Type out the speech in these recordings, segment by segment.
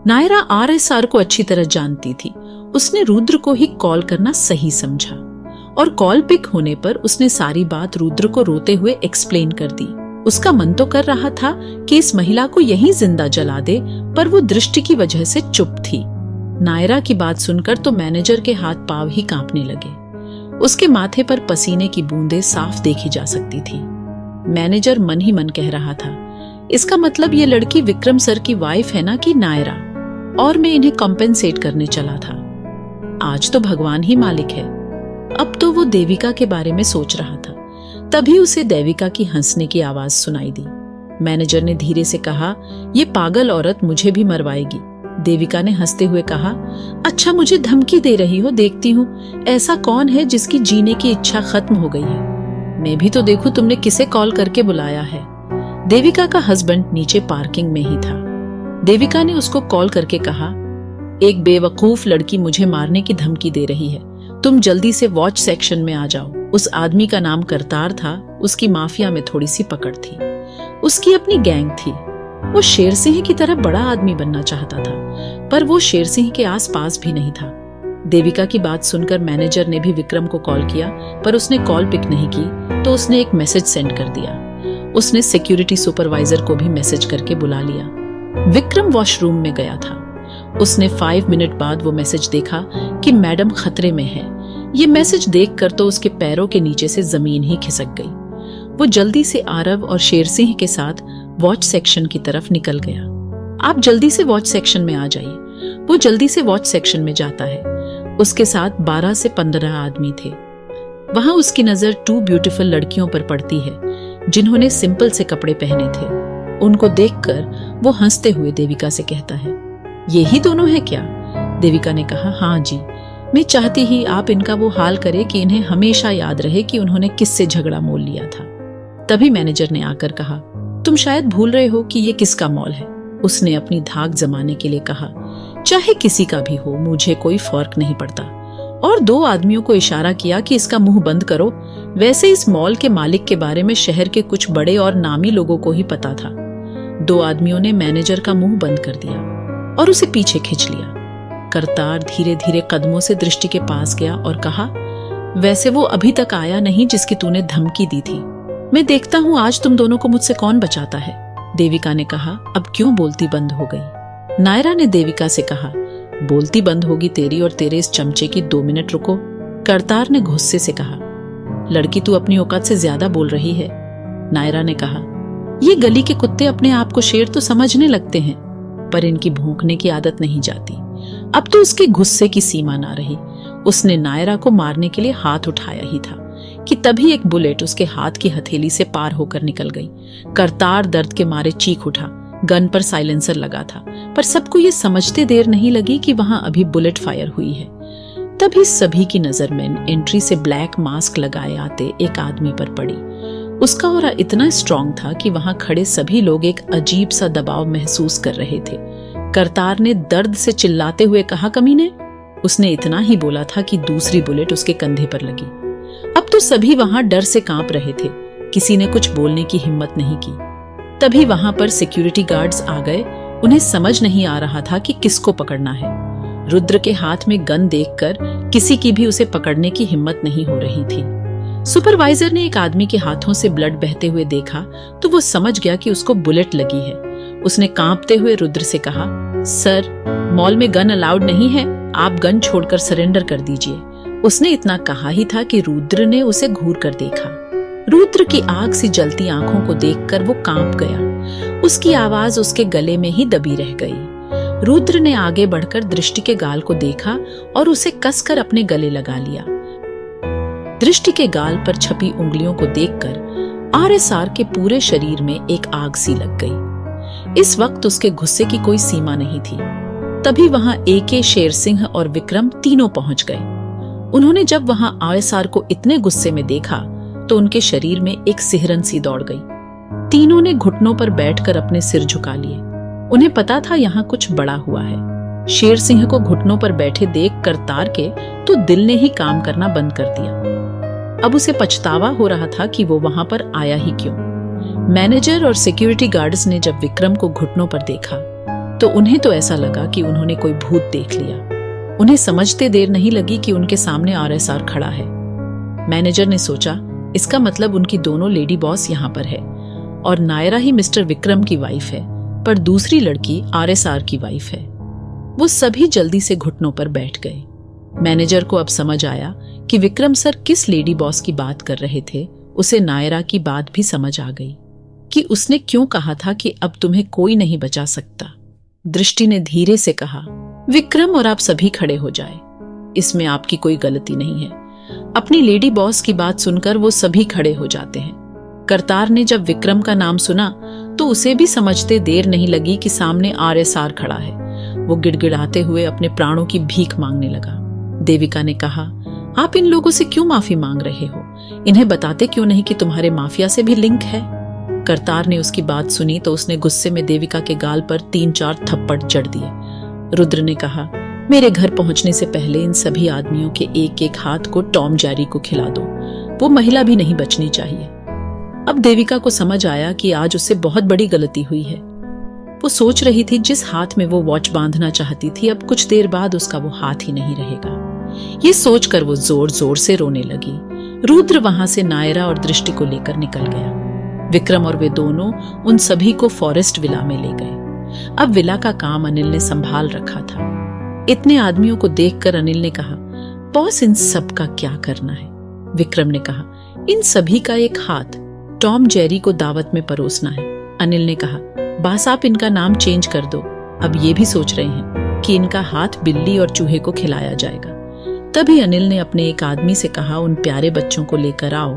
Naira RSR को अच्छी तरह जानती थी। उसने रुद्र को ही कॉल करना सही समझा और कॉल पिक होने पर उसने सारी बात रुद्र को रोते हुए एक्सप्लेन कर दी। उसका मन तो कर रहा था कि इस महिला को यहीं जिंदा जला दे, पर वो दृष्टि की वजह से चुप थी। नायरा की बात सुनकर तो मैनेजर के हाथ पांव ही कांपने लगे। उसके माथे पर पसीने की बूंदें साफ देखी जा सकती थी। मैनेजर मन ही मन कह रहा था, इसका मतलब ये लड़की विक्रम सर की वाइफ है ना कि नायरा, और मैं इन्हें कॉम्पेंसेट करने चला था। आज तो भगवान ही मालिक है। अब तो वो देविका के बारे में सोच रहा था। तभी उसे देविका की हंसने की आवाज सुनाई दी। मैनेजर ने धीरे से कहा, ये पागल औरत मुझे भी मरवाएगी। देविका ने हंसते हुए कहा, अच्छा मुझे धमकी दे रही हो, देखती हूँ ऐसा कौन है जिसकी जीने की इच्छा खत्म हो गई है। मैं भी तो देखूं तुमने किसे कॉल करके बुलाया है। देविका का हस्बैंड नीचे पार्किंग में ही था। देविका ने उसको कॉल करके कहा, एक बेवकूफ लड़की मुझे मारने की धमकी दे रही है, तुम जल्दी से वॉच सेक्शन में आ जाओ। उस आदमी का नाम करतार था, उसकी माफिया में थोड़ी सी पकड़ थी, उसकी अपनी गैंग थी। वो शेर सिंह की तरह बड़ा आदमी बनना चाहता था, पर वो शेर सिंह के आसपास भी नहीं था। देविका की बात सुनकर मैनेजर ने भी विक्रम को कॉल किया, पर उसने कॉल पिक नहीं की, तो उसने एक मैसेज सेंड कर दिया। उसने सिक्योरिटी सुपरवाइजर को भी मैसेज करके बुला लिया। विक्रम वॉशरूम में गया था। उसने 5 मिनट बाद वो मैसेज देखा कि मैडम खतरे में है। ये मैसेज देखकर तो उसके पैरों के नीचे से जमीन ही खिसक गई। वो जल्दी से आरव और शेर सिंह के साथ वॉच सेक्शन की तरफ निकल गया। आप जल्दी से वॉच सेक्शन में आ जाइए। वो जल्दी से वॉच सेक्शन में जाता है। उसके साथ 12 से 15 आदमी थे। वहां उसकी नजर 2 ब्यूटीफुल लड़कियों पर पड़ती है, जिन्होंने सिंपल से कपड़े पहने थे। उनको देखकर वो हंसते हुए देविका से कहता है, यही दोनों हैं क्या? देविका ने कहा, हाँ जी, मैं चाहती ही आप इनका वो हाल करें कि इन्हें हमेशा याद रहे कि उन्होंने किससे झगड़ा मोल लिया था। तभी मैनेजर ने आकर कहा, तुम शायद भूल रहे हो कि ये किसका मॉल है। उसने अपनी धाक जमाने के लिए कहा, चाहे किसी का भी हो, मुझे कोई फर्क नहीं पड़ता। और 2 आदमियों को इशारा किया कि इसका मुंह बंद करो। वैसे इस मॉल के मालिक के बारे में शहर के कुछ बड़े और नामी लोगों को ही पता था। 2 आदमियों ने मैनेजर का मुंह बंद कर दिया और उसे पीछे खींच लिया। करतार धीरे धीरे कदमों से दृष्टि के पास गया और कहा, वैसे वो अभी तक आया नहीं जिसकी तूने धमकी दी थी। मैं देखता हूँ आज तुम दोनों को मुझसे कौन बचाता है। देविका ने कहा, अब क्यों बोलती बंद हो गई? नायरा ने देविका से कहा, बोलती बंद होगी तेरी और तेरे इस चमचे की, 2 मिनट रुको। करतार ने गुस्से से कहा, लड़की तू अपनी औकात से ज्यादा बोल रही है। नायरा ने कहा, ये गली के कुत्ते अपने आप को शेर तो समझने लगते हैं, पर इनकी भौंकने की आदत नहीं जाती। अब तो उसके गुस्से की सीमा ना रही। उसने नायरा को मारने के लिए हाथ उठाया ही था कि तभी एक बुलेट उसके हाथ की हथेली से पार होकर निकल गई। करतार दर्द के मारे चीख उठा। गन पर साइलेंसर लगा था, पर सबको ये समझते देर नहीं लगी कि वहां अभी बुलेट फायर हुई है। तभी सभी की नजर में एंट्री से ब्लैक मास्क लगाए आते एक आदमी पर पड़ी। उसका ऑरा इतना स्ट्रांग था कि वहां खड़े सभी लोग एक अजीब सा दबाव महसूस कर रहे थे। करतार ने दर्द से चिल्लाते हुए कहा, कमीने। उसने इतना ही बोला था कि दूसरी बुलेट उसके कंधे पर लगी। अब तो सभी वहां डर से कांप रहे थे। किसी ने कुछ बोलने की हिम्मत नहीं की। तभी वहां पर सिक्योरिटी गार्ड्स आ गए। उन्हें समझ नहीं आ रहा था कि किसको पकड़ना है। रुद्र के हाथ में गन देखकर किसी की भी उसे पकड़ने की हिम्मत नहीं हो रही थी। सुपरवाइजर ने एक आदमी के हाथों से ब्लड बहते हुए देखा तो वो समझ गया कि उसको बुलेट लगी है। उसने कांपते हुए रुद्र से कहा, सर, मॉल में गन अलाउड नहीं है, आप गन छोड़कर सरेंडर कर दीजिए। उसने इतना कहा ही था कि रुद्र ने उसे घूर कर देखा। रुद्र की आग सी जलती आंखों को देखकर वो कांप गया। उसकी आवाज उसके गले में ही दबी रह गई। रुद्र ने आगे बढ़कर दृष्टि के गाल को देखा और उसे कसकर अपने गले लगा लिया। दृष्टि के गाल पर छपी उंगलियों को देखकर आरएसआर के पूरे शरीर में एक आग सी लग गई। इस वक्त उसके गुस्से की कोई सीमा नहीं थी। तभी वहां एके, शेर सिंह और विक्रम तीनों पहुंच गए। उन्होंने जब वहां आरएसआर को इतने गुस्से में देखा तो उनके शरीर में एक सिहरन सी दौड़ गई। तीनों ने घुटनों पर बैठकर अपने सिर झुका लिए। उन्हें पता था यहाँ कुछ बड़ा हुआ है। शेर सिंह को घुटनों पर बैठे देख करतार के तो दिल ने ही काम करना बंद कर दिया। अब उसे पछतावा हो रहा था कि वो वहां पर आया ही क्यों। मैनेजर और सिक्योरिटी गार्ड्स ने जब विक्रम को घुटनों पर देखा तो उन्हें तो ऐसा लगा कि उन्होंने कोई भूत देख लिया। उन्हें समझते देर नहीं लगी कि उनके सामने आरएसआर खड़ा है। मैनेजर ने सोचा, इसका मतलब उनकी दोनों लेडी बॉस यहाँ पर है और नायरा ही मिस्टर विक्रम की वाइफ है, पर दूसरी लड़की आरएसआर की वाइफ है। वो सभी जल्दी से घुटनों पर बैठ गए। मैनेजर को अब समझ आया कि विक्रम सर किस लेडी बॉस की बात कर रहे थे। उसे नायरा की बात भी समझ आ गई कि उसने क्यों कहा था कि अब तुम्हें कोई नहीं बचा सकता। दृष्टि ने धीरे से कहा, विक्रम और आप सभी खड़े हो जाए, इसमें आपकी कोई गलती नहीं है। अपनी लेडी बॉस की बात सुनकर वो सभी खड़े हो जाते हैं। करतार ने जब विक्रम का नाम सुना तो उसे भी समझते देर नहीं लगी कि सामने आरएसआर खड़ा है। वो गिड़गिड़ाते हुए अपने प्राणों की भीख मांगने लगा। देविका ने कहा, आप इन लोगों से क्यों माफी मांग रहे हो? इन्हें बताते क्यों नहीं कि तुम्हारे माफिया से भी लिंक है? करतार ने उसकी बात सुनी तो उसने गुस्से में देविका के गाल पर 3-4 थप्पड़ जड़ दिए। रुद्र ने कहा, मेरे घर पहुंचने से पहले इन सभी आदमियों के एक एक हाथ को टॉम जेरी को खिला दो। वो महिला भी नहीं बचनी चाहिए। अब देविका को समझ आया कि आज उससे बहुत बड़ी गलती हुई है। वो सोच रही थी जिस हाथ में वो वॉच बांधना चाहती थी, अब कुछ देर बाद उसका वो हाथ ही नहीं रहेगा। ये सोचकर वो जोर जोर से रोने लगी। रुद्र वहां से नायरा और दृष्टि को लेकर निकल गया। विक्रम और वे दोनों उन सभी को फॉरेस्ट विला में ले गए। अब विला का काम अनिल ने संभाल रखा था। इतने आदमियों को देखकर अनिल ने कहा, बॉस इन सब का क्या करना है? विक्रम ने कहा, इन सभी का एक हाथ टॉम जेरी को दावत में परोसना है। अनिल ने कहा, बॉस आप इनका नाम चेंज कर दो। अब ये भी सोच रहे हैं कि इनका हाथ बिल्ली और चूहे को खिलाया जाएगा। तभी अनिल ने अपने एक आदमी से कहा, उन प्यारे बच्चों को लेकर आओ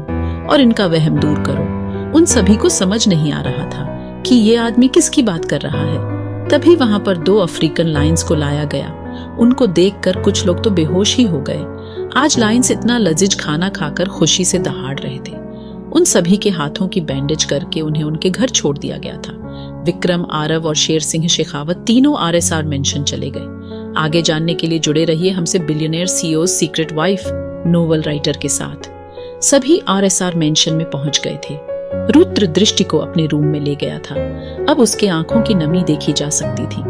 और इनका वहम दूर करो। उन सभी को समझ नहीं आ रहा था कि ये आदमी किसकी बात कर रहा है। तभी वहां पर 2 अफ्रीकन लायंस को लाया गया। उनको देखकर कुछ लोग तो बेहोश ही हो गए। आज लायंस इतना लजीज खाना खाकर खुशी से दहाड़ रहे थे। उन सभी के हाथों की बैंडेज करके उन्हें उनके घर छोड़ दिया गया था। विक्रम, आरव और शेर सिंह शेखावत तीनों आरएसआर मेंशन चले गए। आगे जानने के लिए जुड़े रहिए हमसे billionaire CEO secret wife novel writer के साथ। सभी आरएसआर मेंशन में पहुंच गए थे। रुद्र दृष्टि को अपने रूम में ले गया था। अब उसके आंखों की नमी देखी जा सकती थी।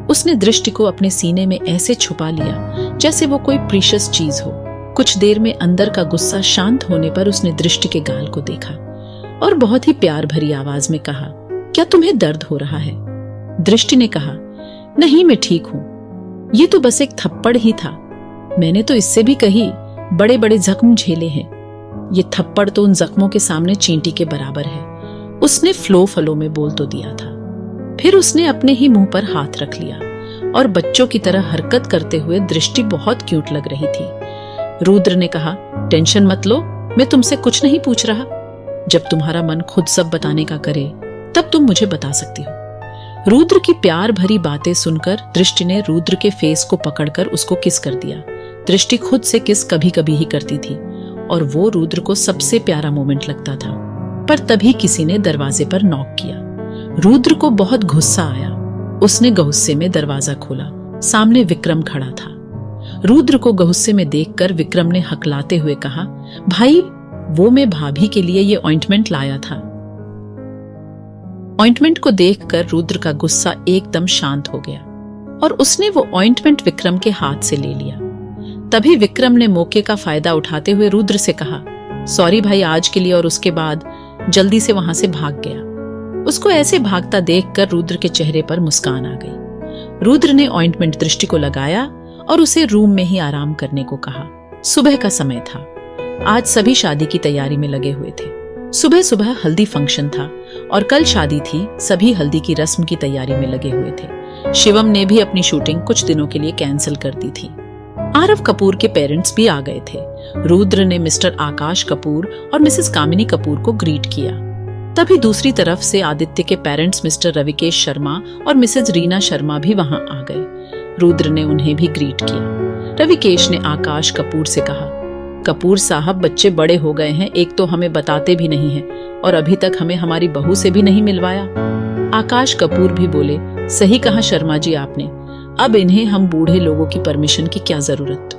उसने दृष्टि को अपने सीने में ऐसे छुपा लिया जैसे वो कोई प्रीशियस चीज हो। कुछ देर में अंदर का गुस्सा शांत होने पर उसने दृष्टि के गाल को देखा और बहुत ही प्यार भरी आवाज में कहा, क्या तुम्हें दर्द हो रहा है? दृष्टि ने कहा, नहीं मैं ठीक हूं। ये तो बस एक थप्पड़ ही था। मैंने तो इससे भी कहीं बड़े बड़े जख्म झेले हैं। ये थप्पड़ तो उन जख्मों के सामने चींटी के बराबर है। उसने फ्लो में बोल तो दिया था। फिर उसने अपने ही मुंह पर हाथ रख लिया और बच्चों की तरह हरकत करते हुए दृष्टि बहुत क्यूट लग रही थी। रुद्र ने कहा, टेंशन मत लो, मैं तुमसे कुछ नहीं पूछ रहा। जब तुम्हारा मन खुद सब बताने का करे तब तुम मुझे बता सकती हो। रुद्र की प्यार भरी बातें सुनकर दृष्टि ने रुद्र के फेस को पकड़कर उसको किस कर दिया। दृष्टि खुद से किस कभी कभी ही करती थी और वो रुद्र को सबसे प्यारा मोमेंट लगता था। पर तभी किसी ने दरवाजे पर नॉक किया। रुद्र को बहुत गुस्सा आया। उसने गुस्से में दरवाजा खोला। सामने विक्रम खड़ा था। रुद्र को गुस्से में देखकर विक्रम ने हकलाते हुए कहा, भाई वो मैं भाभी के लिए ये ऑइंटमेंट लाया था। ऑइंटमेंट को देखकर रुद्र का गुस्सा एकदम शांत हो गया और उसने वो ऑइंटमेंट विक्रम के हाथ से ले लिया। तभी विक्रम ने मौके का फायदा उठाते हुए रुद्र से कहा, सॉरी भाई आज के लिए, और उसके बाद जल्दी से वहां से भाग गया। उसको ऐसे भागता देखकर रुद्र के चेहरे पर मुस्कान आ गई। रुद्र ने ऑइंटमेंट दृष्टि को लगाया और उसे रूम में ही आराम करने को कहा। सुबह का समय था। आज सभी शादी की तैयारी में लगे हुए थे। सुबह सुबह हल्दी फंक्शन था और कल शादी थी। सभी हल्दी की रस्म की तैयारी में लगे हुए थे। शिवम ने भी अपनी शूटिंग कुछ दिनों के लिए कैंसिल कर दी थी। आरव कपूर के पेरेंट्स भी आ गए थे। रुद्र ने मिस्टर आकाश कपूर और मिसेस कामिनी कपूर को ग्रीट किया। तभी दूसरी तरफ से आदित्य के पेरेंट्स मिस्टर रविकेश शर्मा और मिसेस रीना शर्मा भी वहां आ गए। रुद्र ने उन्हें भी ग्रीट किया। रविकेश ने आकाश कपूर से कहा, कपूर साहब बच्चे बड़े हो गए हैं, एक तो हमें बताते भी नहीं हैं और अभी तक हमें हमारी बहू से भी नहीं मिलवाया। आकाश कपूर भी बोले, सही कहा शर्मा जी आपने, अब इन्हें हम बूढ़े लोगों की परमिशन की क्या जरूरत।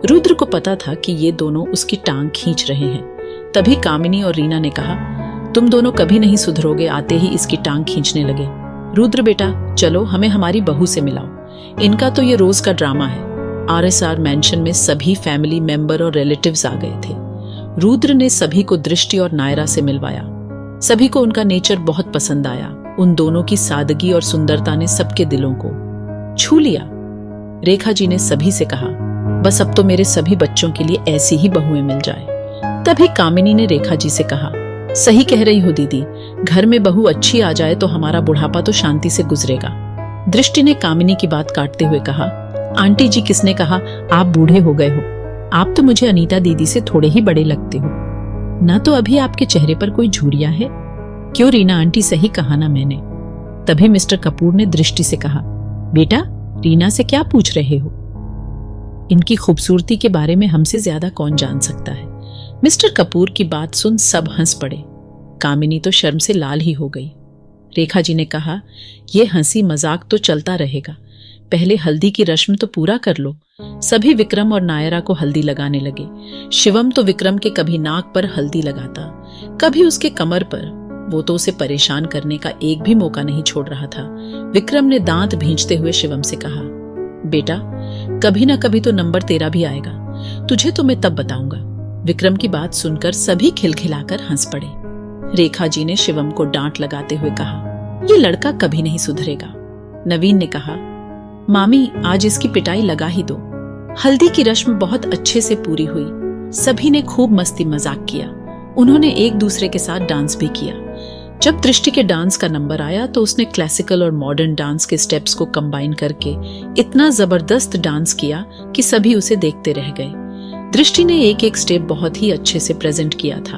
रुद्र को पता था कि ये दोनों उसकी टांग खींच रहे हैं। तभी कामिनी और रीना ने कहा, तुम दोनों कभी नहीं सुधरोगे, आते ही इसकी टांग खींचने लगे। रुद्र बेटा चलो, हमें हमारी बहू से मिलाओ, इनका तो ये रोज का ड्रामा है। RSR मैंशन में सभी फैमिली मेंबर और रिलेटिव्स आ गए थे। रुद्र ने सभी को दृष्टि और नायरा से मिलवाया। सभी को उनका नेचर बहुत पसंद आया। उन दोनों की सादगी और सुंदरता ने सबके दिलों को छू लिया। रेखा जी ने सभी से कहा, बस अब तो मेरे सभी बच्चों के लिए ऐसी ही बहुएं मिल जाए। तभी कामिनी ने रेखा जी से कहा, सही कह रही हो दीदी, घर में बहू अच्छी आ जाए तो हमारा बुढ़ापा तो शांति से गुजरेगा। दृष्टि ने कामिनी की बात काटते हुए कहा, आंटी जी किसने कहा आप बूढ़े हो गए हो? आप तो मुझे अनीता दीदी से थोड़े ही बड़े लगते हो। ना तो अभी आपके चेहरे पर कोई झुर्रियां है। क्यों रीना आंटी, सही कहा ना मैंने? तभी मिस्टर कपूर ने दृष्टि से कहा, बेटा रीना से क्या पूछ रहे हो? इनकी खूबसूरती के बारे में हमसे ज्यादा कौन जान सकता है। मिस्टर कपूर की बात सुन सब हंस पड़े। कामिनी तो शर्म से लाल ही हो गई। रेखा जी ने कहा, यह हंसी मजाक तो चलता रहेगा, पहले हल्दी की रस्म तो पूरा कर लो। सभी विक्रम और नायरा को हल्दी लगाने लगे। शिवम तो विक्रम के कभी नाक पर हल्दी लगाता, कभी उसके कमर पर। वो तो उसे परेशान करने का एक भी मौका नहीं छोड़ रहा था। विक्रम ने दांत भींचते हुए शिवम से कहा, बेटा कभी ना कभी तो नंबर तेरा भी आएगा, तुझे तो मैं तब बताऊंगा। विक्रम की बात सुनकर सभी खिलखिलाकर हंस पड़े। रेखा जी ने शिवम को डांट लगाते हुए कहा, ये लड़का कभी नहीं सुधरेगा। नवीन ने कहा, मामी आज इसकी पिटाई लगा ही दो। हल्दी की रस्म बहुत अच्छे से पूरी हुई। सभी ने खूब मस्ती मजाक किया। उन्होंने एक दूसरे के साथ डांस भी किया। जब दृष्टि के डांस का नंबर आया तो उसने क्लासिकल और मॉडर्न डांस के स्टेप्स को कंबाइन करके इतना जबरदस्त डांस किया कि सभी उसे देखते रह गए। दृष्टि ने एक एक स्टेप बहुत ही अच्छे से प्रेजेंट किया था।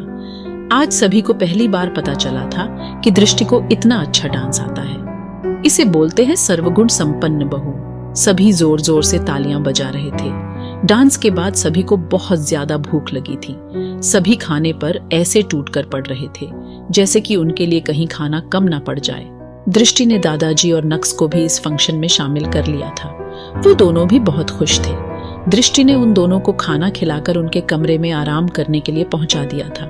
आज सभी को पहली बार पता चला था कि दृष्टि को इतना अच्छा डांस आता है। इसे बोलते हैं सर्वगुण संपन्न बहू। सभी जोर जोर से तालियां बजा रहे थे। डांस के बाद सभी को बहुत ज्यादा भूख लगी थी। सभी खाने पर ऐसे टूटकर पड़ रहे थे जैसे कि उनके लिए कहीं खाना कम ना पड़ जाए। दृष्टि ने दादाजी और नक्स को भी इस फंक्शन में शामिल कर लिया था। वो दोनों भी बहुत खुश थे। दृष्टि ने उन दोनों को खाना खिलाकर उनके कमरे में आराम करने के लिए पहुंचा दिया था।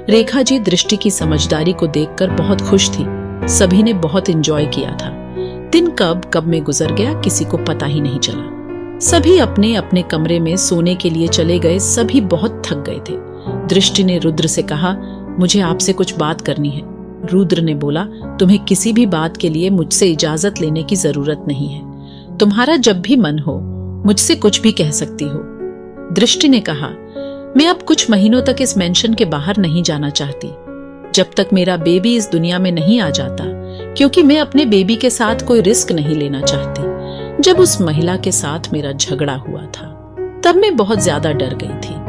रेखा जी दृष्टि की समझदारी को देखकर बहुत खुश थी। सभी ने बहुत एंजॉय किया था। दिन कब में गुजर गया किसी को पता ही नहीं चला। सभी अपने अपने कमरे में सोने के लिए चले गए। सभी बहुत थक गए थे। दृष्टि ने रुद्र से कहा, मुझे आपसे कुछ बात करनी है। रुद्र ने बोला, तुम्हें किसी भी बात के लिए मुझसे इजाजत लेने की जरूरत नहीं है। तुम्हारा जब भी मन हो मुझसे कुछ भी कह सकती हो। दृष्टि ने कहा, मैं अब कुछ महीनों तक इस मेंशन के बाहर नहीं जाना चाहती, जब तक मेरा बेबी इस दुनिया में नहीं आ जाता, क्योंकि मैं अपने बेबी के साथ कोई रिस्क नहीं लेना चाहती। जब उस महिला के साथ मेरा झगड़ा हुआ था तब मैं बहुत ज्यादा डर गई थी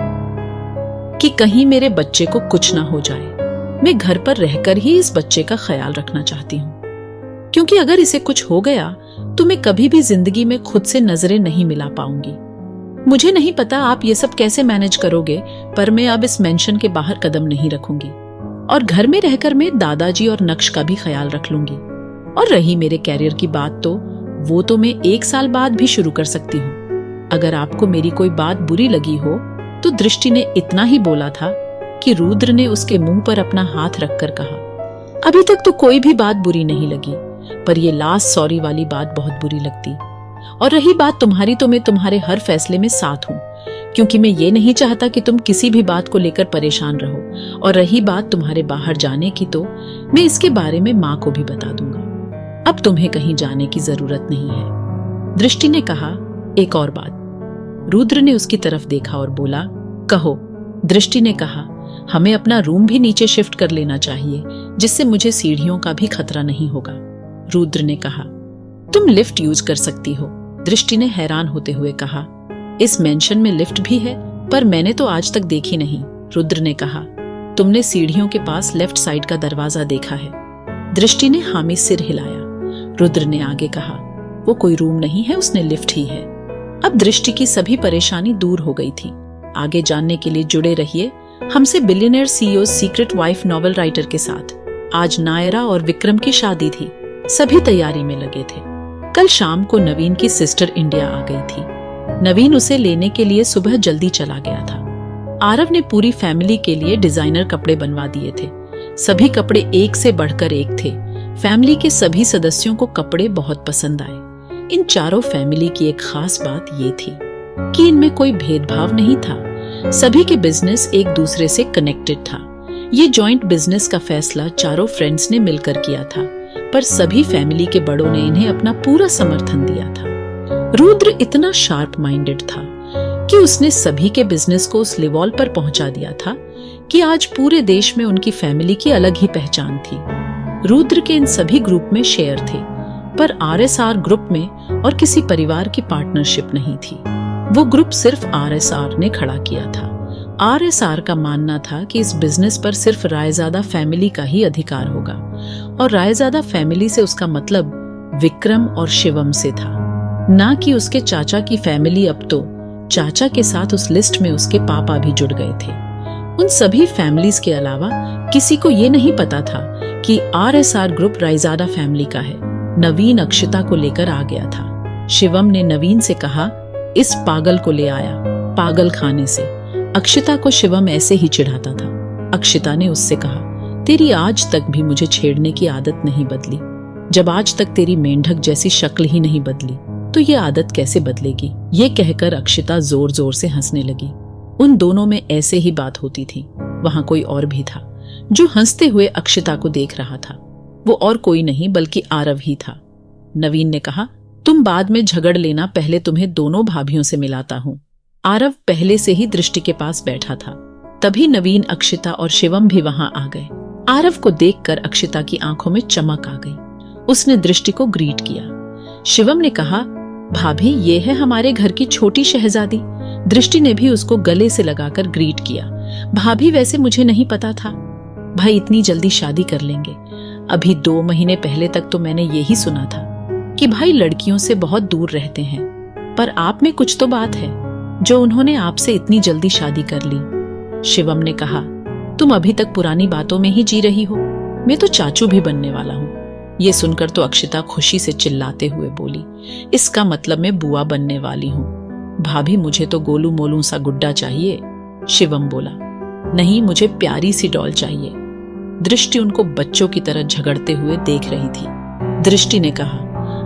कि कहीं मेरे बच्चे को कुछ ना हो जाए। मैं घर पर रहकर ही इस बच्चे का ख्याल रखना चाहती हूँ, क्योंकि अगर इसे कुछ हो गया तो मैं कभी भी जिंदगी में खुद से नजरें नहीं मिला पाऊंगी। मुझे नहीं पता आप ये सब कैसे मैनेज करोगे, पर मैं अब इस मेंशन के बाहर कदम नहीं रखूंगी और घर में रहकर मैं दादाजी और नक्श का भी ख्याल रख लूंगी। और रही मेरे कैरियर की बात, तो वो तो मैं 1 साल बाद भी शुरू कर सकती हूँ। अगर आपको मेरी कोई बात बुरी लगी हो तो दृष्टि ने इतना ही बोला था कि रुद्र ने उसके मुंह पर अपना हाथ रखकर कहा, अभी तक तो कोई भी बात बुरी नहीं लगी, पर ये लास्ट सॉरी वाली बात बहुत बुरी लगती। और रही बात तुम्हारी, तो मैं तुम्हारे हर फैसले में साथ हूँ, क्योंकि मैं ये नहीं चाहता कि तुम किसी भी बात को लेकर परेशान रहो। और रही बात तुम्हारे बाहर जाने की, तो मैं इसके बारे में माँ को भी बता दूंगा। अब तुम्हें कहीं जाने की जरूरत नहीं है। दृष्टि ने कहा, एक और बात। रुद्र ने उसकी तरफ देखा और बोला, कहो। दृष्टि ने कहा, हमें अपना रूम भी नीचे शिफ्ट कर लेना चाहिए, जिससे मुझे सीढ़ियों का भी खतरा नहीं होगा। रुद्र ने कहा, तुम लिफ्ट यूज कर सकती हो। दृष्टि ने हैरान होते हुए कहा, इस मेंशन में लिफ्ट भी है, पर मैंने तो आज तक देखी नहीं। रुद्र ने कहा, तुमने सीढ़ियों के पास लेफ्ट साइड का दरवाजा देखा है? दृष्टि ने हामी सिर हिलाया। रुद्र ने आगे कहा, वो कोई रूम नहीं है, उसने लिफ्ट ही है। अब दृष्टि की सभी परेशानी दूर हो गई थी। आगे जानने के लिए जुड़े रहिए हमसे billionaire CEO secret wife novel writer के साथ। आज नायरा और विक्रम की शादी थी। सभी तैयारी में लगे थे। कल शाम को नवीन की सिस्टर इंडिया आ गई थी। नवीन उसे लेने के लिए सुबह जल्दी चला गया था। आरव ने पूरी फैमिली के लिए डिजाइनर कपड़े बनवा दिए थे। सभी कपड़े एक से बढ़कर एक थे। फैमिली के सभी सदस्यों को कपड़े बहुत पसंद आए। इन चारों फैमिली की एक खास बात ये थी कि इनमें कोई भेदभाव नहीं था। सभी के बिजनेस एक दूसरे से कनेक्टेड था। ये जॉइंट बिजनेस का फैसला चारों फ्रेंड्स ने मिलकर किया था, पर सभी फैमिली के बड़ों ने इन्हें अपना पूरा समर्थन दिया था। रुद्र इतना शार्प माइंडेड था कि उसने सभी के बिजनेस को उस लेवल पर पहुंचा दिया था कि आज पूरे देश में उनकी फैमिली की अलग ही पहचान थी। रुद्र के इन सभी ग्रुप में शेयर थे, पर आरएसआर ग्रुप में और किसी परिवार की पार्टनरशिप नहीं थी। वो ग्रुप सिर्फ आरएसआर ने खड़ा किया था। आरएसआर का मानना था कि इस बिजनेस पर सिर्फ रायजादा फैमिली का ही अधिकार होगा, और रायजादा फैमिली से उसका मतलब विक्रम और शिवम से था, ना कि उसके चाचा की फैमिली। अब तो चाचा के साथ उस लिस्ट में उसके पापा भी जुड़ गए थे। उन सभी फैमिलीज के अलावा किसी को ये नहीं पता था कि आरएसआर ग्रुप रायजादा फैमिली का है। नवीन अक्षिता को लेकर आ गया था। शिवम ने नवीन से कहा, इस पागल को ले आया, पागल खाने से। अक्षिता को शिवम ऐसे ही चिढ़ाता था। अक्षिता ने उससे कहा, तेरी आज तक भी मुझे छेड़ने की आदत नहीं बदली। जब आज तक तेरी मेंढक जैसी शक्ल ही नहीं बदली, तो ये आदत कैसे बदलेगी? ये कहकर अक्षिता जोर जोर से हंसने लगी। उन दोनों में ऐसे ही बात होती थी। वहां कोई और भी था जो हंसते हुए अक्षिता को देख रहा था। वो और कोई नहीं बल्कि आरव ही था। नवीन ने कहा, तुम बाद में झगड़ लेना, पहले तुम्हें दोनों भाभियों से मिलाता हूं। आरव पहले से ही दृष्टि के पास बैठा था। तभी नवीन, अक्षिता और शिवम भी वहां आ गए। आरव को देखकर अक्षिता की आंखों में चमक आ गई। उसने दृष्टि को ग्रीट किया। शिवम ने कहा, भाभी, ये है हमारे घर की छोटी शहजादी। दृष्टि ने भी उसको गले से लगाकर ग्रीट किया। भाभी, वैसे मुझे नहीं पता था भाई इतनी जल्दी शादी कर लेंगे। अभी 2 महीने पहले तक तो मैंने यही सुना था कि भाई लड़कियों से बहुत दूर रहते हैं, पर आप में कुछ तो बात है जो उन्होंने आपसे इतनी जल्दी शादी कर ली। शिवम ने कहा, तुम अभी तक पुरानी बातों में ही जी रही हो। मैं तो चाचू भी बनने वाला हूँ। ये सुनकर तो अक्षिता खुशी से चिल्लाते हुए बोली, इसका मतलब मैं बुआ बनने वाली हूँ। भाभी, मुझे तो गोलू मोलू सा गुड्डा चाहिए। शिवम बोला, नहीं, मुझे प्यारी सी डॉल चाहिए। दृष्टि उनको बच्चों की तरह झगड़ते हुए देख रही थी। दृष्टि ने कहा,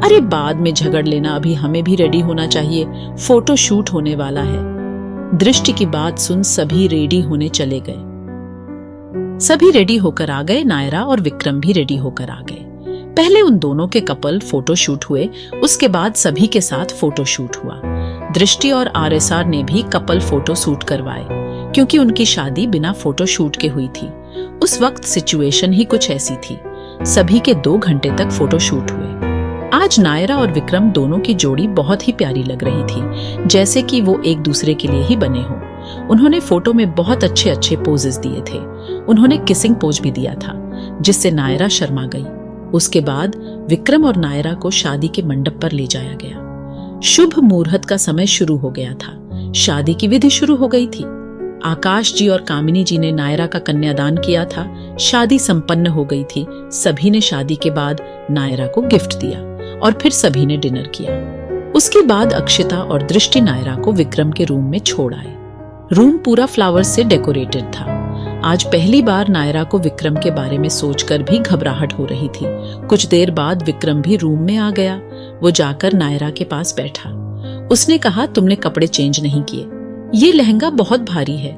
अरे बाद में झगड़ लेना, अभी हमें भी रेडी होना चाहिए, फोटो शूट होने वाला है। दृष्टि की बात सुन सभी रेडी होने चले गए। सभी रेडी होकर आ गए। नायरा और विक्रम भी रेडी होकर आ गए। पहले उन दोनों के कपल फोटो शूट हुए, उसके बाद सभी के साथ फोटो शूट हुआ। दृष्टि और आरएसआर ने भी कपल फोटो शूट करवाए, क्योंकि उनकी शादी बिना फोटो शूट के हुई थी। उस वक्त सिचुएशन ही कुछ ऐसी थी। सभी के 2 घंटे तक फोटो शूट हुए। आज नायरा और विक्रम दोनों की जोड़ी बहुत ही प्यारी लग रही थी, जैसे कि वो एक दूसरे के लिए ही बने हों। उन्होंने फोटो में बहुत अच्छे अच्छे पोजेस दिए थे। उन्होंने किसिंग पोज भी दिया था, जिससे नायरा शर्मा गई। उसके बाद विक्रम और नायरा को शादी के मंडप पर ले जाया गया। शुभ मुहूर्त का समय शुरू हो गया था। शादी की विधि शुरू हो गई थी। आकाश जी और कामिनी जी ने नायरा का कन्यादान किया था। शादी संपन्न हो गई थी। सभी ने शादी के बाद नायरा को गिफ्ट दिया और फिर सभी ने डिनर किया। उसके बाद अक्षिता और दृष्टि नायरा को विक्रम के रूम में छोड़ आए। रूम पूरा फ्लावर्स से डेकोरेटेड था। आज पहली बार नायरा को विक्रम के बारे में सोचकर भी घबराहट हो रही थी। कुछ देर बाद विक्रम भी रूम में आ गया। वो जाकर नायरा के पास बैठा। उसने कहा, तुमने कपड़े चेंज नहीं किए। ये लहंगा बहुत भारी है,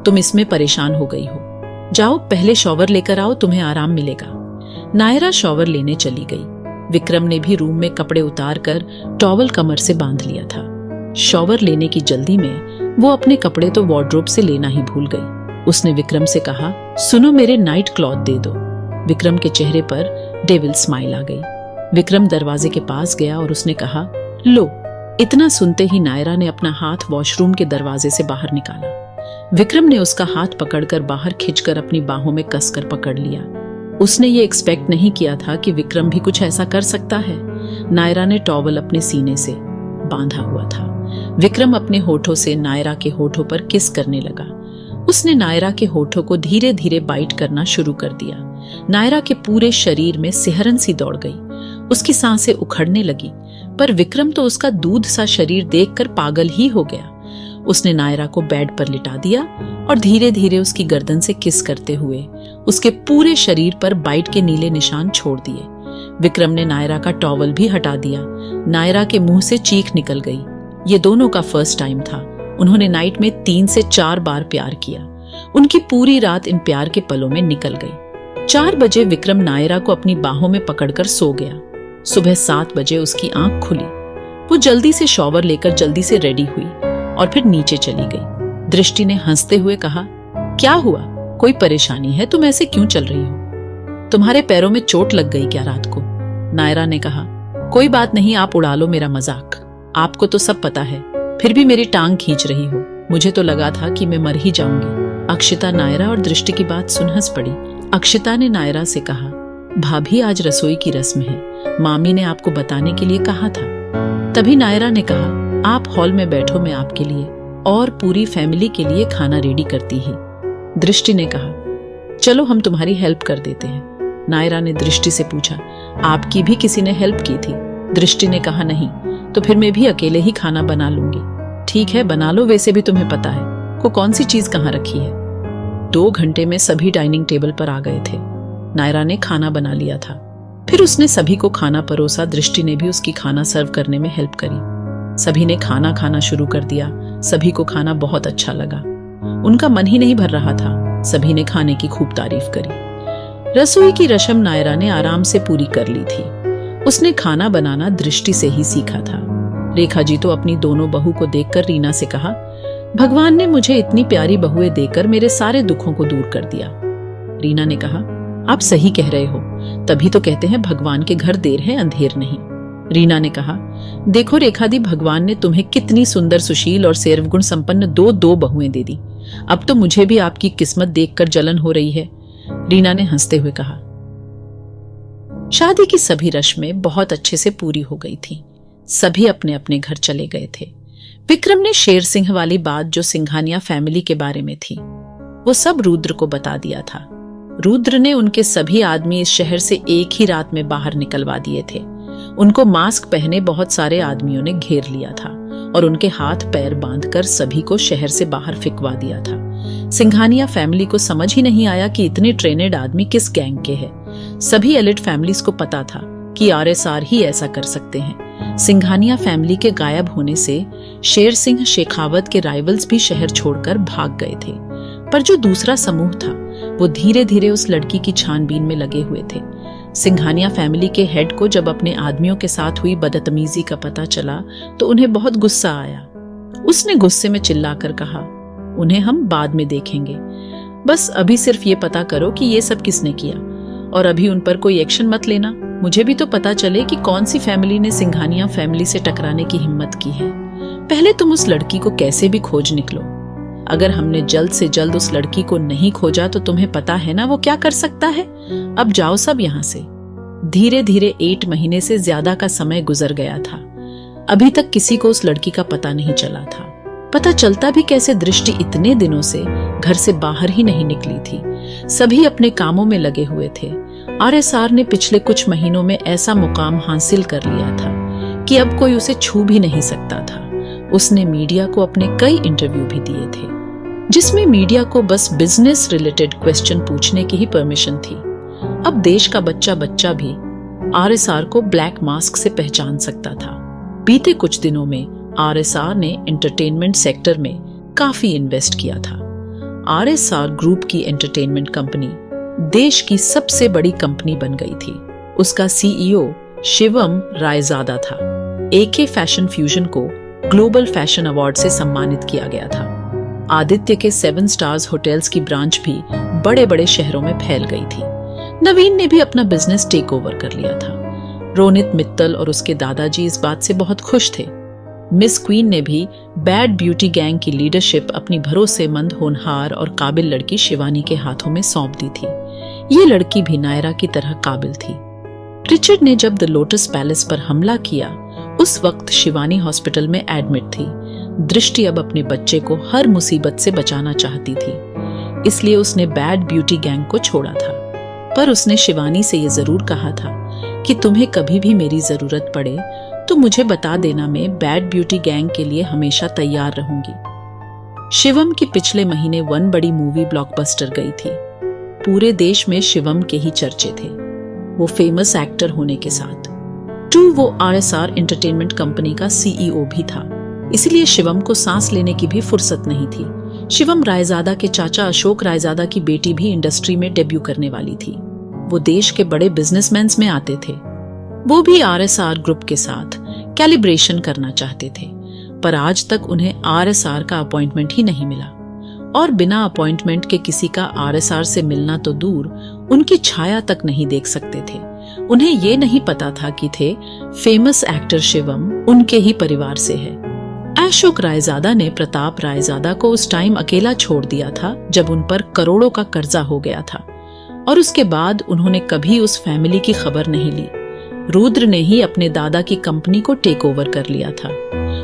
तुम इसमें परेशान हो गई हो। जाओ पहले शॉवर लेकर आओ, तुम्हें आराम मिलेगा। नायरा शॉवर लेने चली गई। विक्रम ने भी रूम में कपड़े उतारकर टॉवल कमर से बांध लिया था। शॉवर लेने की जल्दी में वो अपने कपड़े तो वार्डरोब से लेना ही भूल गई। उसने विक्रम से कहा, सुनो, मेरे नाइट क्लॉथ दे दो। विक्रम के चेहरे पर डेविल स्माइल आ गई। विक्रम दरवाजे के पास गया और उसने कहा, लो। इतना सुनते ही नायरा ने अपना हाथ वॉशरूम के दरवाजे से बाहर निकाला। विक्रम ने उसका हाथ पकड़कर बाहर खींचकर अपनी बाहों में कसकर पकड़ लिया। उसने ये एक्सपेक्ट नहीं किया था कि विक्रम भी कुछ ऐसा कर सकता है। नायरा ने टॉवल अपने सीने से बांधा हुआ था। विक्रम अपने होठों से नायरा के होठों पर किस करने लगा। उसने नायरा के होठों को धीरे धीरे बाइट करना शुरू कर दिया। नायरा के पूरे शरीर में सिहरन सी दौड़ गई। उसकी सांसें उखड़ने लगी, पर विक्रम तो उसका दूध सा शरीर देखकर पागल ही हो गया। उसने नायरा को बेड पर लिटा दिया और धीरे धीरे उसकी गर्दन से किस करते हुए उसके पूरे शरीर पर बाइट के नीले निशान छोड़ दिए। विक्रम ने नायरा का टॉवल भी हटा दिया। नायरा के मुंह से चीख निकल गई। ये दोनों का फर्स्ट टाइम था। उन्होंने नाइट में 3 से 4 बार प्यार किया। उनकी पूरी रात इन प्यार के पलों में निकल गई। 4 बजे विक्रम नायरा को अपनी बाहों में पकड़कर सो गया। सुबह 7 बजे उसकी आंख खुली। वो जल्दी से शॉवर लेकर जल्दी से रेडी हुई और फिर नीचे चली गई। दृष्टि ने हंसते हुए कहा, क्या हुआ? कोई परेशानी है? तुम ऐसे क्यों चल रही हो? तुम्हारे पैरों में चोट लग गई क्या रात को? नायरा ने कहा, कोई बात नहीं, आप उड़ा लो मेरा मजाक। आपको तो सब पता है, फिर भी मेरी टांग खींच रही हो। मुझे तो लगा था कि मैं मर ही जाऊंगी। अक्षिता नायरा और दृष्टि की बात सुन हंस पड़ी। अक्षिता ने नायरा से कहा, भाभी आज रसोई की रस्म है, मामी ने आपको बताने के लिए कहा था। तभी नायरा ने कहा, आप हॉल में बैठो, मैं आपके लिए और पूरी फैमिली के लिए खाना रेडी करती ही। दृष्टि ने कहा, चलो हम तुम्हारी हेल्प कर देते हैं। नायरा ने दृष्टि से पूछा, आपकी भी किसी ने हेल्प की थी? दृष्टि ने कहा, नहीं। तो फिर मैं भी अकेले ही खाना बना लूंगी। ठीक है, बना लो, वैसे भी तुम्हें पता है को कौन सी चीज कहाँ रखी है। 2 घंटे में सभी डाइनिंग टेबल पर आ गए थे। नायरा ने खाना बना लिया था। फिर उसने सभी को खाना परोसा। दृष्टि ने भी उसकी खाना सर्व करने में हेल्प करी। सभी ने खाना खाना शुरू कर दिया। सभी को खाना बहुत अच्छा लगा। उनका मन ही नहीं भर रहा था। सभी ने खाने की खूब तारीफ करी। रसोई की रस्म नायरा ने आराम से पूरी कर ली थी। उसने खाना बनाना दृष्टि से ही सीखा था। रेखा जी तो अपनी दोनों बहू को देखकर रीना से कहा, भगवान ने मुझे इतनी प्यारी बहुएं देकर मेरे सारे दुखों को दूर कर दिया। रीना ने कहा, आप सही कह रहे हो, तभी तो कहते हैं भगवान के घर देर है अंधेर नहीं। रीना ने कहा, देखो रेखा दी, भगवान ने तुम्हें कितनी सुंदर, सुशील और सर्वगुण संपन्न दो बहुएं दे दी। अब तो मुझे भी आपकी किस्मत देखकर जलन हो रही है। रीना ने हंसते हुए कहा। शादी की सभी रस्में बहुत अच्छे से पूरी हो गई थी। सभी अपने अपने घर चले गए थे। विक्रम ने शेर सिंह वाली बात जो सिंघानिया फैमिली के बारे में थी, वो सब रुद्र को बता दिया था। रुद्र ने उनके सभी आदमी इस शहर से एक ही रात में बाहर निकलवा दिए थे। उनको मास्क पहने बहुत सारे आदमियों ने घेर लिया था और उनके हाथ पैर बांधकर सभी को शहर से बाहर फिकवा दिया था। सिंघानिया फैमिली को समझ ही नहीं आया कि इतने ट्रेनेड आदमी किस गैंग के हैं। सभी एलिट फैमिलीज को पता था कि आरएसआर ही ऐसा कर सकते हैं। सिंघानिया फैमिली के गायब होने से शेर सिंह शेखावत के राइवल्स भी शहर छोड़कर भाग गए थे। पर जो दूसरा समूह था वो धीरे धीरे उस लड़की की छानबीन में लगे हुए थे। सिंघानिया फैमिली के हेड को जब अपने आदमियों के साथ हुई बदतमीजी का पता चला तो उन्हें बहुत गुस्सा आया। उसने गुस्से में चिल्लाकर कहा, उन्हें हम बाद में देखेंगे, बस अभी सिर्फ ये पता करो कि ये सब किसने किया और अभी उन पर कोई एक्शन मत लेना। मुझे भी तो पता चले कि कौन सी फैमिली ने सिंघानिया फैमिली से टकराने की हिम्मत की है। पहले तुम उस लड़की को कैसे भी खोज निकलो। अगर हमने जल्द से जल्द उस लड़की को नहीं खोजा तो तुम्हें पता है ना वो क्या कर सकता है। अब जाओ सब यहाँ से। धीरे धीरे 8 महीने से ज्यादा का समय गुजर गया था। अभी तक किसी को उस लड़की का पता नहीं चला था। पता चलता भी कैसे, दृष्टि इतने दिनों से घर से बाहर ही नहीं निकली थी। सभी अपने कामों में लगे हुए थे। आरएसआर ने पिछले कुछ महीनों में ऐसा मुकाम हासिल कर लिया था कि अब कोई उसे छू भी नहीं सकता था। उसने मीडिया को अपने कई इंटरव्यू भी दिए थे जिसमें मीडिया को बस बिजनेस रिलेटेड क्वेश्चन पूछने की ही परमिशन थी। अब देश का बच्चा भी आरएसआर को ब्लैक मास्क से पहचान सकता था। बीते कुछ दिनों में आरएसआर ने एंटरटेनमेंट सेक्टर में काफी इन्वेस्ट किया था। आरएसआर ग्रुप की एंटरटेनमेंट कंपनी देश की सबसे बड़ी कंपनी बन गई थी। उसका सीईओ शिवम रायजादा था। एके फैशन फ्यूजन को ग्लोबल फैशन अवार्ड से सम्मानित किया गया था। आदित्य के 7 स्टार्स होटल्स की ब्रांच भी बड़े बड़े शहरों में फैल गई थी। नवीन ने भी अपना बिजनेस टेक ओवर कर लिया था। रोनित मित्तल और उसके दादाजी इस बात से बहुत खुश थे। मिस क्वीन ने भी बैड ब्यूटी गैंग की लीडरशिप अपनी भरोसेमंद, होनहार और काबिल लड़की शिवानी के हाथों में सौंप दी थी। ये लड़की भी नायरा की तरह काबिल थी। रिचर्ड ने जब द लोटस पैलेस पर हमला किया उस वक्त शिवानी हॉस्पिटल में एडमिट थी। दृष्टि अब अपने बच्चे को हर मुसीबत से बचाना चाहती थी, इसलिए उसने बैड ब्यूटी गैंग को छोड़ा था। पर उसने शिवानी से ये जरूर कहा था कि तुम्हें कभी भी मेरी जरूरत पड़े तो मुझे बता देना, मैं बैड ब्यूटी गैंग के लिए हमेशा तैयार रहूंगी। शिवम की पिछले महीने 1 बड़ी मूवी ब्लॉकबस्टर गई थी। पूरे देश में शिवम के ही चर्चे थे। वो फेमस एक्टर होने के साथ। 2 वो RSR एंटरटेनमेंट कंपनी का CEO भी था, इसलिए शिवम को सांस लेने की भी फुर्सत नहीं थी। शिवम रायजादा के चाचा अशोक रायजादा की बेटी भी इंडस्ट्री में डेब्यू करने वाली थी। वो देश के बड़े बिजनेसमैन में आते थे। वो भी RSR ग्रुप के साथ कैलिब्रेशन करना चाहते थे, पर आज तक उन्हें RSR का अपॉइंटमेंट ही नहीं मिला, और बिना अपॉइंटमेंट के किसी का RSR से मिलना तो दूर, उनकी छाया तक नहीं देख सकते थे। उन्हें ये नहीं पता था कि थे फेमस एक्टर शिवम उनके ही परिवार से है। अशोक रायजादा ने प्रताप रायजादा को उस टाइम अकेला छोड़ दिया था जब उन पर करोड़ों का कर्जा हो गया था, और उसके बाद उन्होंने कभी उस फैमिली की खबर नहीं ली। रुद्र ने ही अपने दादा की कंपनी को टेक ओवर कर लिया था।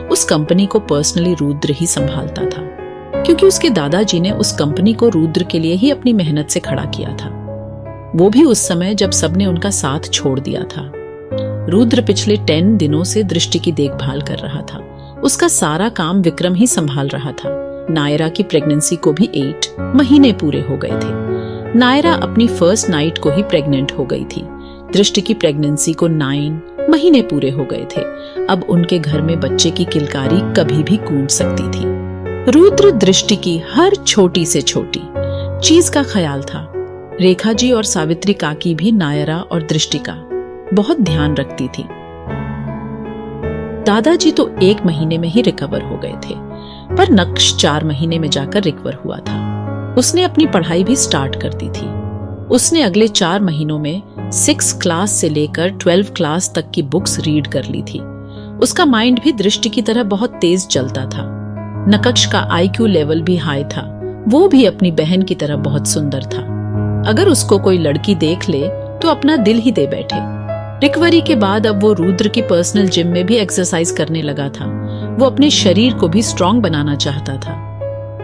उस कंपनी को पर्सनली रुद्र ही संभालता था, क्योंकि उसके दादाजी ने उस कंपनी को रुद्र के लिए ही अपनी मेहनत से खड़ा किया था, वो भी उस समय जब सबने उनका साथ छोड़ दिया था। रुद्र पिछले 10 दिनों से दृष्टि की देखभाल कर रहा था। उसका सारा काम विक्रम ही संभाल रहा था। नायरा की प्रेगनेंसी को भी 8 महीने पूरे हो गए थे। नायरा अपनी फर्स्ट नाइट को ही प्रेग्नेंट हो गई थी। दृष्टि की प्रेगनेंसी को 9 महीने पूरे हो गए थे। अब उनके घर में बच्चे की किलकारी कभी भी गूंज सकती थी। रुद्र दृष्टि की हर छोटी से छोटी चीज का ख्याल था। रेखा जी और सावित्री काकी भी नायरा और दृष्टि का बहुत ध्यान रखती थी। दादाजी तो 1 महीने में ही रिकवर हो गए थे, पर नक्श 4 महीने में जाकर रिकवर हुआ था। उसने अपनी पढ़ाई भी स्टार्ट कर दी थी। उसने अगले 4 महीनों में 6 क्लास से लेकर 12 क्लास तक की बुक्स रीड कर ली थी। उसका माइंड भी दृष्टि की तरह बहुत तेज चलता था। नक्श का IQ लेवल भी हाई था। वो भी अपनी बहन की तरह बहुत सुंदर था। अगर उसको कोई लड़की देख ले तो अपना दिल ही दे बैठे। रिकवरी के बाद अब वो रुद्र की पर्सनल जिम में भी एक्सरसाइज करने लगा था। वो अपने शरीर को भी स्ट्रॉन्ग बनाना चाहता था,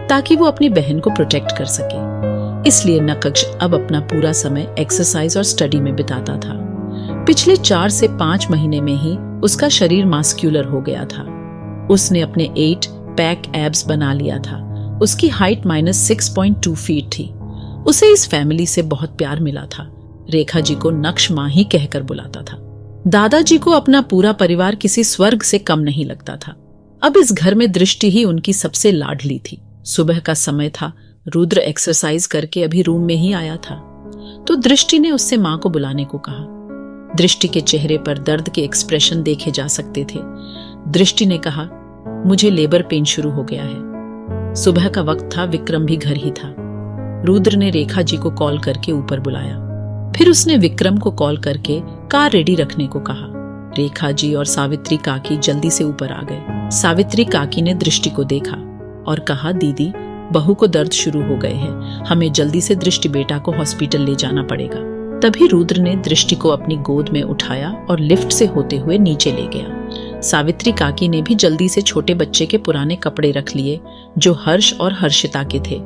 ताकि वो अपनी बहन को प्रोटेक्ट कर सके। इसलिए नक्श अब अपना पूरा समय एक्सरसाइज और स्टडी में बिताता था। पिछले 4 से 5 महीने में ही उसका शरीर मास्क्यूलर हो गया था। उसने अपने 8 पैक एब्स बना लिया था। उसकी हाइट -6.2 फीट थी। उसे इस फैमिली से बहुत प्यार मिला था। रेखा जी को नक्श माँ ही कहकर बुलाता था। दादाजी को अपना पूरा परिवार किसी स्वर्ग से कम नहीं लगता था। अब इस घर में दृष्टि ही उनकी सबसे लाडली थी। सुबह का समय था। रुद्र एक्सरसाइज करके अभी रूम में ही आया था, तो दृष्टि ने उससे माँ को बुलाने को कहा। दृष्टि के चेहरे पर दर्द के एक्सप्रेशन देखे जा सकते थे। दृष्टि ने कहा, मुझे लेबर पेन शुरू हो गया है। सुबह का वक्त था। विक्रम भी घर ही था। रुद्र ने रेखा जी को कॉल करके ऊपर बुलाया। फिर उसने विक्रम को कॉल करके कार रेडी रखने को कहा। रेखा जी और सावित्री काकी जल्दी से ऊपर आ गए। सावित्री काकी ने दृष्टि को देखा और कहा, दीदी, बहू को दर्द शुरू हो गए हैं, हमें जल्दी से दृष्टि बेटा को हॉस्पिटल ले जाना पड़ेगा। तभी रुद्र ने दृष्टि को अपनी गोद में उठाया और लिफ्ट से होते हुए नीचे ले गया। सावित्री काकी ने भी जल्दी से छोटे बच्चे के पुराने कपड़े रख लिए जो हर्ष और हर्षिता के थे।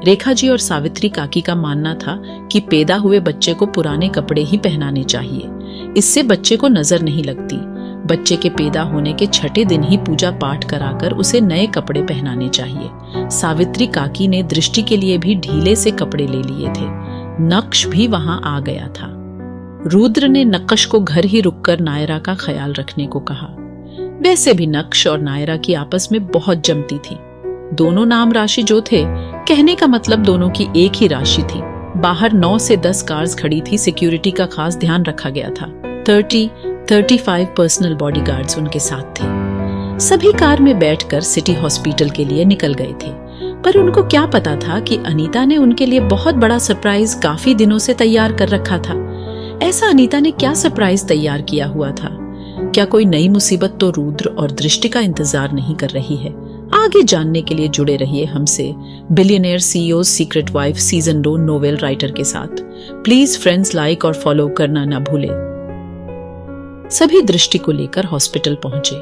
रेखा जी और सावित्री काकी का मानना था कि पैदा हुए बच्चे को पुराने कपड़े ही पहनाने चाहिए, इससे बच्चे को नजर नहीं लगती। बच्चे के पैदा होने के 6ठे दिन ही पूजा पाठ कराकर उसे नए कपड़े पहनाने चाहिए। सावित्री काकी ने दृष्टि के लिए भी ढीले से कपड़े ले लिए थे। नक्श भी वहां आ गया था। रुद्र ने नक्श को घर ही रुककर नायरा का ख्याल रखने को कहा। वैसे भी नक्श और नायरा की आपस में बहुत जमती थी। दोनों नाम राशि जो थे, कहने का मतलब दोनों की एक ही राशि थी। बाहर 9 से 10 कार्स खड़ी थी। सिक्योरिटी का खास ध्यान रखा गया था। 30-35 पर्सनल बॉडीगार्ड्स उनके साथ थे। सभी कार में बैठकर सिटी हॉस्पिटल के लिए निकल गए थे, पर उनको क्या पता था कि अनीता ने उनके लिए बहुत बड़ा सरप्राइज काफी दिनों से तैयार कर रखा था। ऐसा अनीता ने क्या सरप्राइज तैयार किया हुआ था? क्या कोई नई मुसीबत तो रुद्र और दृष्टि का इंतजार नहीं कर रही है? आगे जानने के लिए जुड़े रहिए हमसे billionaire CEO secret wife season 2 novel writer के साथ। प्लीज फ्रेंड्स लाइक और फॉलो करना ना भूले। सभी दृष्टि को लेकर हॉस्पिटल पहुंचे।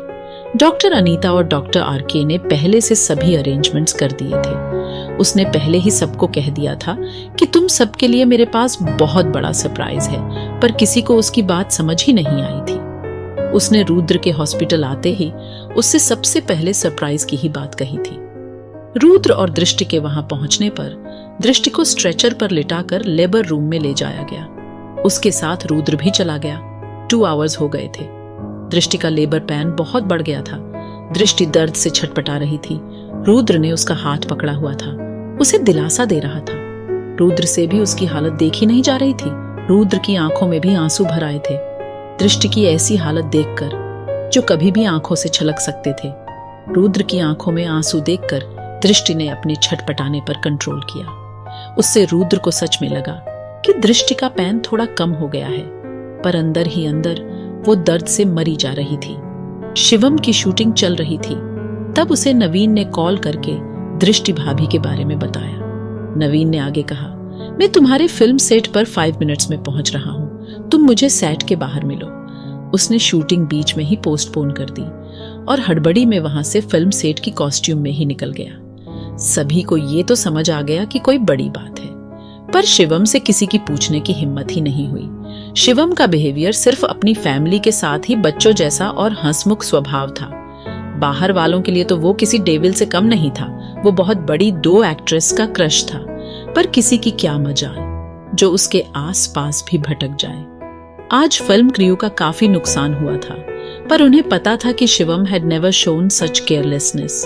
डॉक्टर अनीता और डॉक्टर RK ने पहले से सभी अरेंजमेंट्स कर दिए थे। उसने पहले ही सबको कह दिया था कि तुम सबके लिए मेरे पास बहुत बड़ा सरप्राइज है, पर किसी को उसकी बात समझ ही नहीं आई थी। उसने रुद्र के हॉस्पिटल आते ही उससे सबसे पहले सरप्राइज की ही बात कही थी। रुद्र और दृष्टि के वहां पहुंचने पर दृष्टि को स्ट्रेचर पर लिटाकर लेबर रूम में ले जाया गया। उसके साथ रुद्र भी चला गया। 2 आवर्स हो गए थे। दृष्टि का लेबर पेन बहुत बढ़ गया था। दृष्टि दर्द से छटपटा रही थी। रुद्र ने उसका हाथ पकड़ा हुआ था, उसे दिलासा दे रहा था। रुद्र से भी उसकी हालत देखी नहीं जा रही थी। रुद्र की आंखों में भी आंसू भर आए थे। दृष्टि की ऐसी हालत देखकर, जो कभी भी आंखों से छलक सकते थे, रुद्र की आंखों में आंसू देखकर दृष्टि ने अपने छटपटाने पर कंट्रोल किया। उससे रुद्र को सच में लगा कि दृष्टि का पेन थोड़ा कम हो गया है, पर अंदर ही अंदर वो दर्द से मरी जा रही थी। शिवम की शूटिंग चल रही थी। तब उसे नवीन ने कॉल करके दृष्टि भाभी के बारे में बताया। नवीन ने आगे कहा, मैं तुम्हारे फिल्म सेट पर 5 मिनट्स में पहुंच रहा हूं, तुम मुझे सेट के बाहर मिलो। उसने शूटिंग बीच में ही पोस्टपोन कर दी और हड़बड़ी में वहां से फिल्म सेट की कॉस्ट्यूम में ही निकल गया। सभी को ये तो समझ आ गया कि कोई बड़ी बात है, पर शिवम से किसी की पूछने की हिम्मत ही नहीं हुई। शिवम का बिहेवियर सिर्फ अपनी फैमिली के साथ ही बच्चों जैसा और हंसमुख स्वभाव था। बाहर वालों के लिए तो वो किसी डेविल से कम नहीं था। वो बहुत बड़ी 2 एक्ट्रेस का क्रश था, पर किसी की क्या मजाल जो उसके आसपास भी भटक जाए। आज फिल्म क्रू का काफी नुकसान हुआ था, पर उन्हें पता था कि Shivam had never shown such carelessness.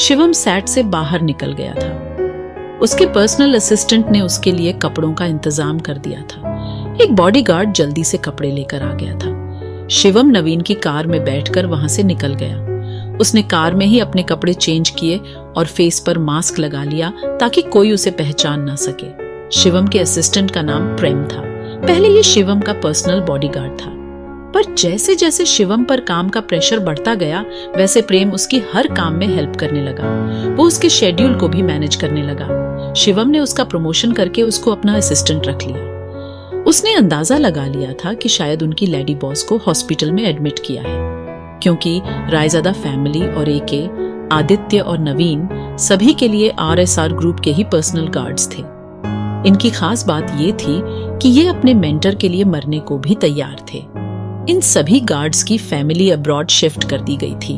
Shivam set से बाहर निकल गया था। उसके पर्सनल असिस्टेंट ने उसके लिए कपड़ों का इंतजाम कर दिया था। एक बॉडीगार्ड जल्दी से कपड़े लेकर आ गया था। शिवम नवीन की कार में बैठकर वहां से निकल गया। उसने कार में ही अपने कपड़े चेंज किए और फेस पर मास्क लगा लिया ताकि कोई उसे पहचान ना सके। शिवम के असिस्टेंट का नाम प्रेम था। पहले ये शिवम का पर्सनल बॉडीगार्ड था, पर जैसे जैसे शिवम पर काम का प्रेशर बढ़ता गया, वैसे प्रेम उसकी हर काम में हेल्प करने लगा। वो उसके शेड्यूल को भी मैनेज करने लगा। शिवम ने उसका प्रमोशन करके उसको अपना असिस्टेंट रख लिया। उसने अंदाजा लगा लिया था कि शायद उनकी लेडी बॉस को हॉस्पिटल में एडमिट किया है, क्योंकि रायजादा फैमिली और एके, आदित्य और नवीन सभी के लिए RSR ग्रुप के ही पर्सनल गार्ड्स थे। इनकी खास बात ये थी कि ये अपने मेंटर के लिए मरने को भी तैयार थे। इन सभी गार्ड्स की फैमिली अब्रॉड शिफ्ट कर दी गई थी।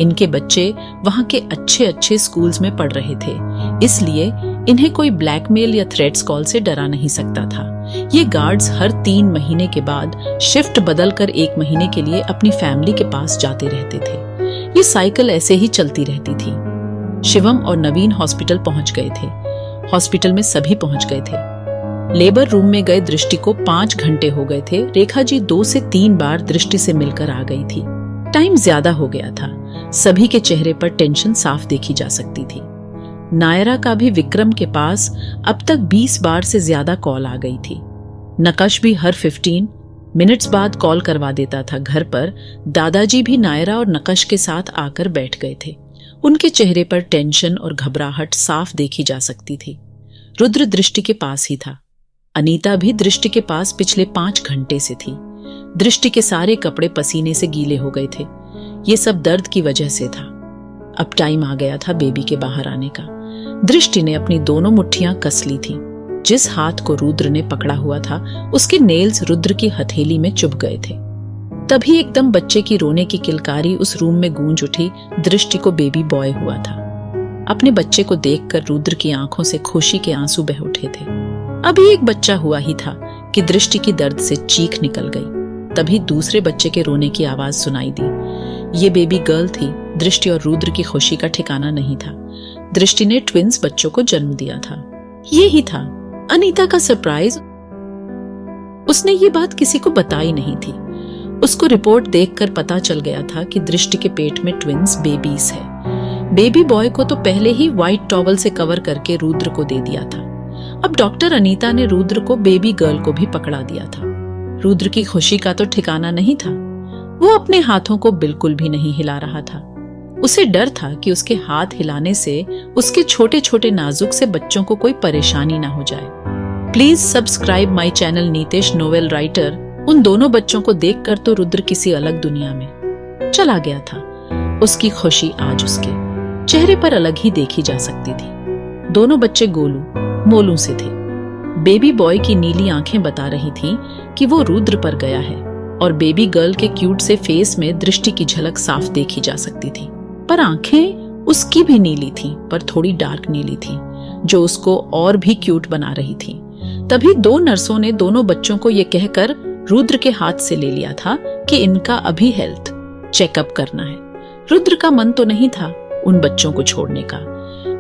इनके बच्चे वहां के अच्छे अच्छे स्कूल्स में पढ़ रहे थे, इसलिए इन्हें कोई ब्लैकमेल या थ्रेट्स कॉल से डरा नहीं सकता था। ये गार्ड्स हर 3 महीने के बाद शिफ्ट बदलकर 1 महीने के लिए अपनी फैमिली के पास जाते रहते थे। ये साइकिल ऐसे ही चलती रहती थी। शिवम और नवीन हॉस्पिटल पहुंच गए थे। हॉस्पिटल में सभी पहुंच गए थे। लेबर रूम में गए दृष्टि को 5 घंटे हो गए थे। रेखा जी 2 से 3 बार दृष्टि से मिलकर आ गई थी। टाइम ज्यादा हो गया था। सभी के चेहरे पर टेंशन साफ देखी जा सकती थी। नायरा का भी विक्रम के पास अब तक 20 बार से ज्यादा कॉल आ गई थी। नकश भी हर 15 मिनट्स बाद कॉल करवा देता था घर पर। दादाजी भी नायरा और नकश के साथ आकर बैठ गए थे। उनके चेहरे पर टेंशन और घबराहट साफ देखी जा सकती थी। रुद्र दृष्टि के पास ही था। अनीता भी दृष्टि के पास पिछले 5 घंटे से थी। दृष्टि के सारे कपड़े पसीने से गीले हो गए थे। ये सब दर्द की वजह से था। अब टाइम आ गया था बेबी के बाहर आने का। दृष्टि ने अपनी दोनों मुट्ठियां कस ली थी। जिस हाथ को रुद्र ने पकड़ा हुआ था, उसके नेल्स रुद्र की हथेली में चुभ गए थे। तभी एकदम बच्चे की रोने की किलकारी उस रूम में गूंज उठी। दृष्टि को बेबी बॉय हुआ था। अपने बच्चे को देखकर रुद्र की आंखों से खुशी के आंसू बह उठे थे। अभी एक बच्चा हुआ ही था कि दृष्टि की दर्द से चीख निकल गई। तभी दूसरे बच्चे के रोने की आवाज सुनाई दी। ये बेबी गर्ल थी। दृष्टि और रुद्र की खुशी का ठिकाना नहीं था। दृष्टि ने ट्विंस बच्चों को जन्म दिया था। ये ही था अनीता का सरप्राइज। उसने ये बात किसी को बताई नहीं थी। उसको रिपोर्ट देखकर पता चल गया था कि दृष्टि के पेट में ट्विंस बेबीज है। बेबी बॉय को तो पहले ही व्हाइट टॉवल से कवर करके रुद्र को दे दिया था। अब डॉक्टर अनीता ने रुद्र को बेबी गर्ल को भी पकड़ा दिया था। रुद्र की खुशी का तो ठिकाना नहीं था। वो अपने हाथों को बिल्कुल भी नहीं हिला रहा था। उसे डर था कि उसके हाथ हिलाने से उसके छोटे छोटे नाजुक से बच्चों को कोई परेशानी ना हो जाए। Please subscribe my channel Nitesh novel writer. उन दोनों बच्चों को देखकर तो रुद्र किसी अलग दुनिया में चला गया था। उसकी खुशी आज उसके चेहरे पर अलग ही देखी जा सकती थी। दोनों बच्चे गोलू मोलू से थे। बेबी बॉय की नीली आंखें बता रही थीं कि वो रुद्र पर गया है, और बेबी गर्ल के क्यूट से फेस में दृष्टि की झलक साफ देखी जा सकती थी। पर आंखें उसकी भी नीली थीं, पर थोड़ी डार्क नीली थी, जो उसको और भी क्यूट बना रही थी। तभी 2 नर्सों ने दोनों बच्चों को ये कहकर रुद्र के हाथ से ले लिया था कि इनका अभी हेल्थ चेकअप करना है। रुद्र का मन तो नहीं था उन बच्चों को छोड़ने का,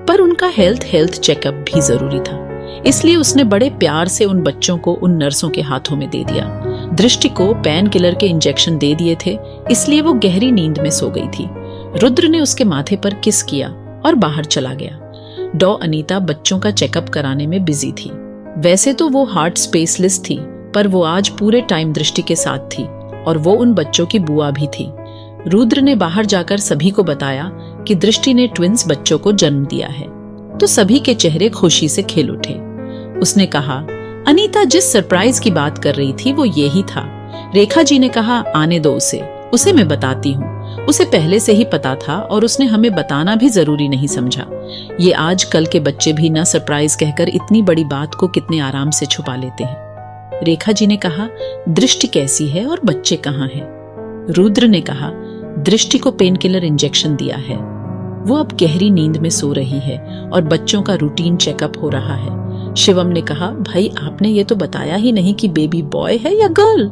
पर उनका हेल्थ चेकअप भी जरूरी था। इसलिए उसने बड़े प्यार से उन बच्चों को उन नर्सों के हाथों में दे दिया। दृष्टि को पेन किलर के इंजेक्शन दे दिए थे, इसलिए वो गहरी नींद में सो गई थी। रुद्र ने उसके माथे पर किस किया और बाहर चला गया। डॉ अनीता बच्चों का चेकअप कराने में बिजी थी। वैसे तो वो हार्ट स्पेशलिस्ट थी, पर वो आज पूरे टाइम दृष्टि के साथ थी और वो उन बच्चों की बुआ भी थी। रुद्र ने बाहर जाकर सभी को बताया कि दृष्टि ने ट्विंस बच्चों को जन्म दिया है, तो सभी के चेहरे खुशी से खिल उठे। उसने कहा, अनीता जिस सरप्राइज की बात कर रही थी वो यही था। रेखा जी ने कहा, आने दो उसे मैं बताती हूँ। उसे पहले से ही पता था और उसने हमें बताना भी जरूरी नहीं समझा। ये आज कल के बच्चे भी ना सरप्राइज कहकर इतनी बड़ी बात को कितने आराम से छुपा लेते हैं। रेखा जी ने कहा, दृष्टि कैसी है और बच्चे कहाँ हैं? रुद्र ने कहा, दृष्टि को पेन किलर इंजेक्शन दिया है, वो अब गहरी नींद में सो रही है और बच्चों का रूटीन चेकअप हो रहा है। शिवम ने कहा, भाई आपने ये तो बताया ही नहीं कि बेबी बॉय है या गर्ल?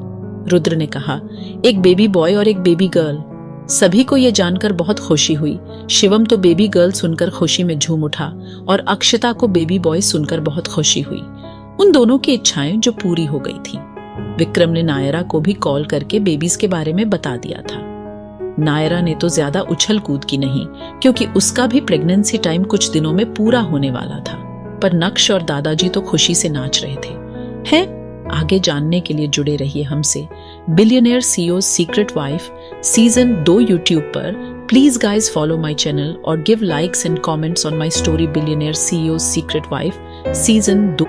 रुद्र ने कहा, एक बेबी बॉय और एक बेबी गर्ल। सभी को ये जानकर बहुत खुशी हुई। शिवम तो बेबी गर्ल सुनकर खुशी में झूम उठा और अक्षता को बेबी बॉय सुनकर बहुत खुशी हुई। उन दोनों की इच्छाएं जो पूरी हो गई थी। विक्रम ने नायरा को भी कॉल करके बेबीज के बारे में बता दिया था। नायरा ने तो ज्यादा उछल कूद की नहीं, क्योंकि उसका भी प्रेगनेंसी टाइम कुछ दिनों में पूरा होने वाला था। पर नक्श और दादाजी तो खुशी से नाच रहे थे। आगे जानने के लिए जुड़े रहिए हमसे। Billionaire CEO secret wife season 2 YouTube पर। Please guys follow my channel और give likes and comments on my story billionaire CEO secret wife season 2।